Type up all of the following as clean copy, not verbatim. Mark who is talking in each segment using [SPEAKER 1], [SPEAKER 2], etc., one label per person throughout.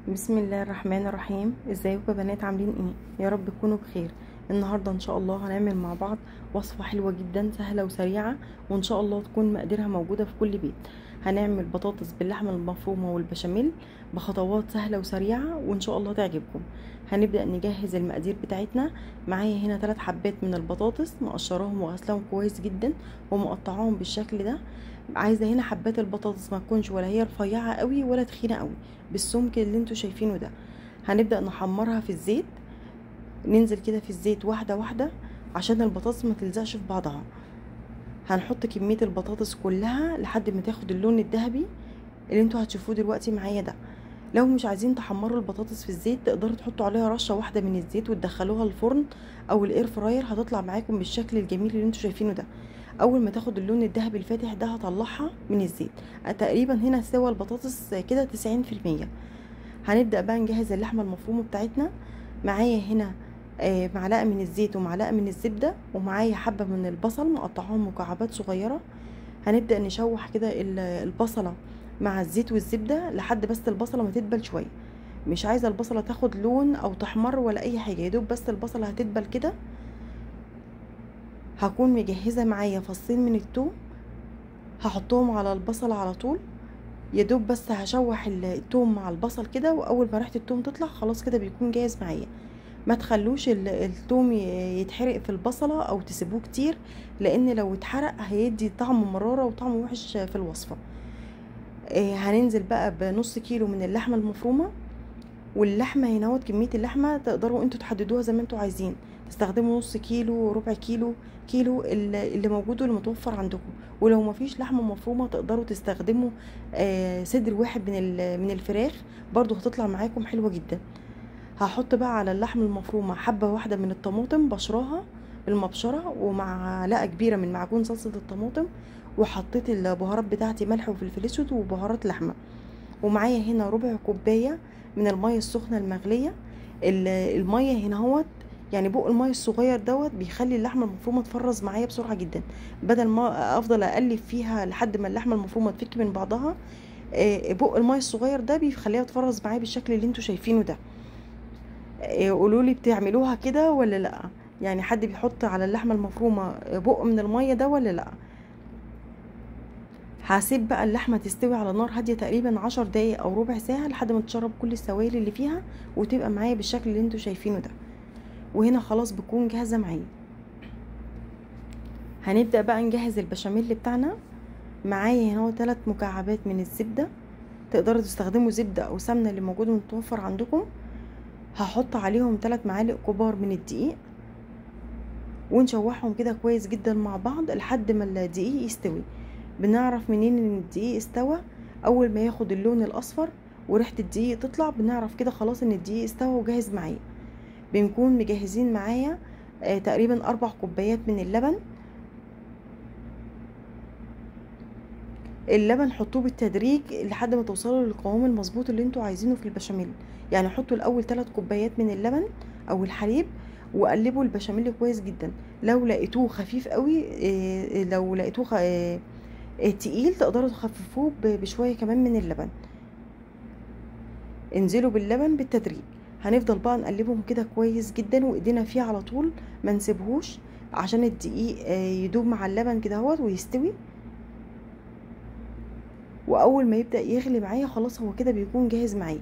[SPEAKER 1] بسم الله الرحمن الرحيم. ازيكم يا بنات؟ عاملين ايه؟ يا رب تكونوا بخير. النهارده ان شاء الله هنعمل مع بعض وصفه حلوه جدا سهله وسريعه، وان شاء الله تكون مقاديرها موجوده في كل بيت. هنعمل بطاطس باللحمه المفرومه والبشاميل بخطوات سهله وسريعه، وان شاء الله تعجبكم. هنبدا نجهز المقادير بتاعتنا. معايا هنا 3 حبات من البطاطس، مقشراهم وغسلاهم كويس جدا ومقطعاهم بالشكل ده. عايزه هنا حبات البطاطس ما تكونش ولا هي رفيعه قوي ولا تخينه قوي، بالسمك اللي انتوا شايفينه ده. هنبدأ نحمرها في الزيت، ننزل كده في الزيت واحدة واحدة عشان البطاطس ما تلزقش في بعضها. هنحط كمية البطاطس كلها لحد ما تاخد اللون الذهبي اللي انتوا هتشوفوه دلوقتي معايا ده. لو مش عايزين تحمروا البطاطس في الزيت تقدروا تحطوا عليها رشة واحدة من الزيت وتدخلوها الفرن او الاير فراير، هتطلع معاكم بالشكل الجميل اللي انتوا شايفينه ده. اول ما تاخد اللون الذهبي الفاتح ده هطلعها من الزيت. تقريبا هنا سوى البطاطس كده 90%. هنبدأ بقى نجهز اللحمة المفرومة بتاعتنا. معايا هنا معلقة من الزيت ومعلقة من الزبدة، ومعايا حبة من البصل مقطعاهم مكعبات صغيرة. هنبدأ نشوح كده البصلة مع الزيت والزبدة لحد بس البصلة ما تدبل شوية. مش عايزة البصلة تاخد لون او تحمر ولا اي حاجة، يدوب بس البصلة هتدبل كده. هكون مجهزة معايا فصين من الثوم، هحطهم على البصلة على طول. يا دوب بس هشوح الثوم مع البصل كده، واول ما ريحه الثوم تطلع خلاص كده بيكون جاهز معايا. ما تخلوش الثوم يتحرق في البصله او تسيبوه كتير، لان لو اتحرق هيدي طعم مراره وطعم وحش في الوصفه. هننزل بقى بنص كيلو من اللحمه المفرومه. واللحمه هنا كميه اللحمه تقدروا انتوا تحددوها زي ما انتوا عايزين، تستخدموا نص كيلو، ربع كيلو، كيلو اللي موجود واللي متوفر عندكم. ولو ما فيش لحمه مفرومه تقدروا تستخدموا صدر واحد من الفراخ، برضو هتطلع معاكم حلوه جدا. هحط بقى على اللحم المفرومه حبه واحده من الطماطم بشراها بالمبشره، ومعلقه كبيره من معجون صلصه الطماطم. وحطيت البهارات بتاعتي، ملح وفلفل اسود وبهارات لحمه. ومعايا هنا ربع كوبايه من الميه السخنه المغليه. الميه هنا يعني بق الميه الصغير بيخلي اللحمه المفرومه تفرز معايا بسرعه جدا، بدل ما افضل اقلب فيها لحد ما اللحمه المفرومه تفك من بعضها. بق الميه الصغير ده بيخليها تفرز معايا بالشكل اللي انتوا شايفينه ده. قولوا لي بتعملوها كده ولا لا؟ يعني حد بيحط على اللحمه المفرومه بق من الميه ده ولا لا؟ هسيب بقى اللحمه تستوي على نار هاديه تقريبا 10 دقايق او ربع ساعه لحد ما تشرب كل السوائل اللي فيها وتبقى معايا بالشكل اللي انتوا شايفينه ده. وهنا خلاص بتكون جاهزه معايا. هنبدا بقى نجهز البشاميل بتاعنا. معايا هنا 3 مكعبات من الزبده، تقدروا تستخدموا زبده او سمنه اللي موجود متوفر عندكم. هحط عليهم 3 معالق كبار من الدقيق، ونشوحهم كده كويس جدا مع بعض لحد ما الدقيق يستوي. بنعرف منين ان الدقيق استوى؟ اول ما ياخد اللون الاصفر وريحه الدقيق تطلع بنعرف كده خلاص ان الدقيق استوى وجاهز معايا. بنكون مجهزين معايا تقريبا 4 كوبايات من اللبن. اللبن حطوه بالتدريج لحد ما توصلوا للقوام المظبوط اللي انتوا عايزينه في البشاميل. يعني حطوا الاول 3 كوبايات من اللبن او الحليب، وقلبوا البشاميل كويس جدا. لو لقيتوه خفيف قوي، لو لقيتوه تقيل تقدروا تخففوه بشويه كمان من اللبن. انزلوا باللبن بالتدريج. هنفضل بقى نقلبهم كده كويس جدا وايدينا فيه على طول، ما نسيبهوش عشان الدقيق يدوب مع اللبن كده ويستوي. واول ما يبدا يغلي معايا خلاص هو كده بيكون جاهز معايا.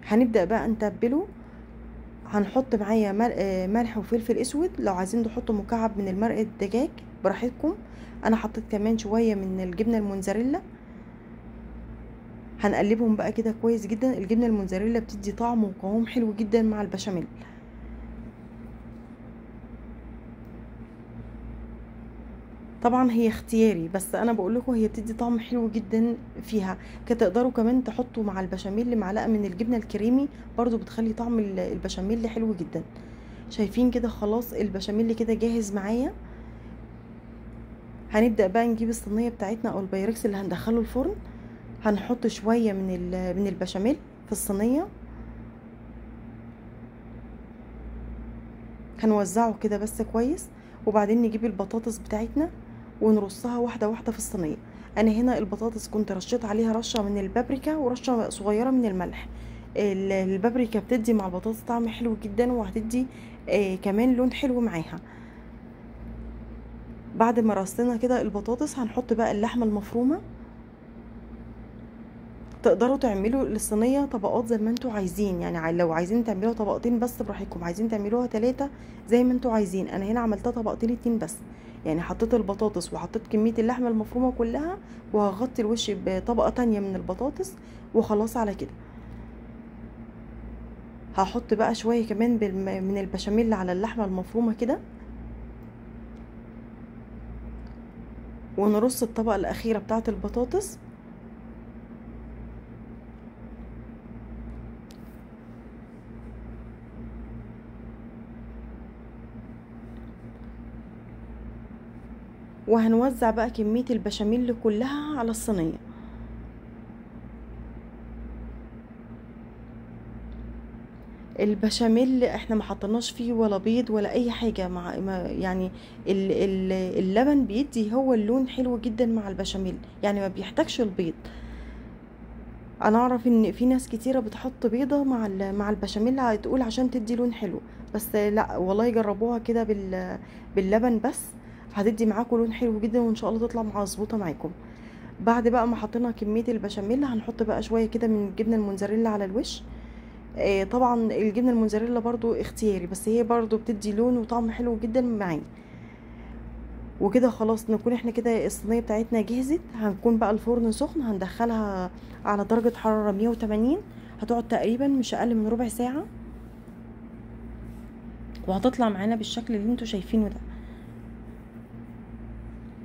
[SPEAKER 1] هنبدا بقى نتبله. هنحط معايا ملح وفلفل اسود، لو عايزين تحطوا مكعب من المرق الدجاج براحتكم. انا حطيت كمان شويه من الجبنه الموتزاريلا. هنقلبهم بقى كده كويس جدا. الجبنه الموتزاريلا بتدي طعم وقوام حلو جدا مع البشاميل. طبعا هي اختياري، بس انا بقول لكم هي بتدي طعم حلو جدا فيها. تقدروا كمان تحطوا مع البشاميل معلقه من الجبنه الكريمي، برضو بتخلي طعم البشاميل حلو جدا. شايفين كده خلاص البشاميل كده جاهز معايا. هنبدا بقى نجيب الصينيه بتاعتنا او البايركس اللي هندخله الفرن. هنحط شويه من البشاميل في الصينيه، هنوزعه كده بس كويس. وبعدين نجيب البطاطس بتاعتنا ونرصها واحده واحده في الصينيه. انا هنا البطاطس كنت رشيت عليها رشه من البابريكا ورشه صغيره من الملح. البابريكا بتدي مع البطاطس طعم حلو جدا، وهتدي كمان لون حلو معاها. بعد ما رصينا كده البطاطس هنحط بقى اللحمه المفرومه. تقدروا تعملوا الصينيه طبقات زي ما انتوا عايزين، يعني لو عايزين تعملوها طبقتين بس براحتكم، عايزين تعملوها 3 زي ما انتوا عايزين. انا هنا عملتها طبقتين 2 بس، يعني حطيت البطاطس وحطيت كميه اللحمه المفرومه كلها، وهغطي الوش بطبقه تانية من البطاطس وخلاص على كده. هحط بقى شويه كمان من البشاميل على اللحمه المفرومه كده، ونرص الطبقه الاخيره بتاعه البطاطس. وهنوزع بقى كميه البشاميل كلها على الصينيه. البشاميل احنا ما حطيناش فيه ولا بيض ولا اي حاجه، يعني اللبن بيدي هو اللون حلو جدا مع البشاميل، يعني ما بيحتاجش البيض. انا اعرف ان في ناس كتيره بتحط بيضه مع البشاميل، هتقول عشان تدي لون حلو، بس لا والله جربوها كده باللبن بس، هتدي معاكم لون حلو جدا، وان شاء الله تطلع مظبوطه معاكم. بعد بقى ما حطينا كميه البشاميل، هنحط بقى شويه كده من الجبنه الموتزاريلا على الوش. طبعا الجبنه الموتزاريلا برضو اختياري، بس هي برضو بتدي لون وطعم حلو جدا معاه. وكده خلاص نكون احنا كده الصينيه بتاعتنا جهزت. هنكون بقى الفرن سخن، هندخلها على درجه حراره 180، هتقعد تقريبا مش اقل من ربع ساعه، وهتطلع معانا بالشكل اللي انتوا شايفينه ده.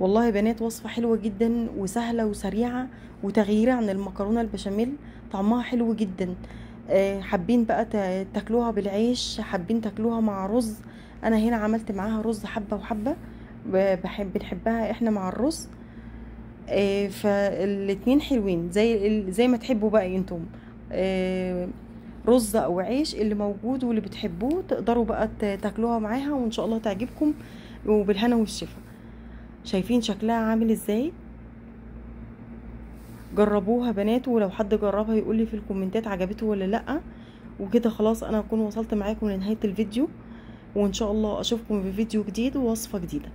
[SPEAKER 1] والله يا بنات وصفه حلوه جدا وسهله وسريعه، وتغييره عن المكرونه البشاميل، طعمها حلو جدا. حابين بقى تاكلوها بالعيش، حابين تاكلوها مع رز. انا هنا عملت معاها رز حبه وحبه، بنحبها احنا مع الرز. فالاتنين حلوين زي ما تحبوا بقى انتم. رز او عيش اللي موجود واللي بتحبوه تقدروا بقى تاكلوها معاها، وان شاء الله تعجبكم وبالهنا والشفا. شايفين شكلها عامل ازاي؟ جربوها بنات، ولو حد جربها يقولي في الكومنتات عجبته ولا لا. وكده خلاص انا اكون وصلت معاكم لنهاية الفيديو، وان شاء الله اشوفكم في فيديو جديد ووصفة جديدة.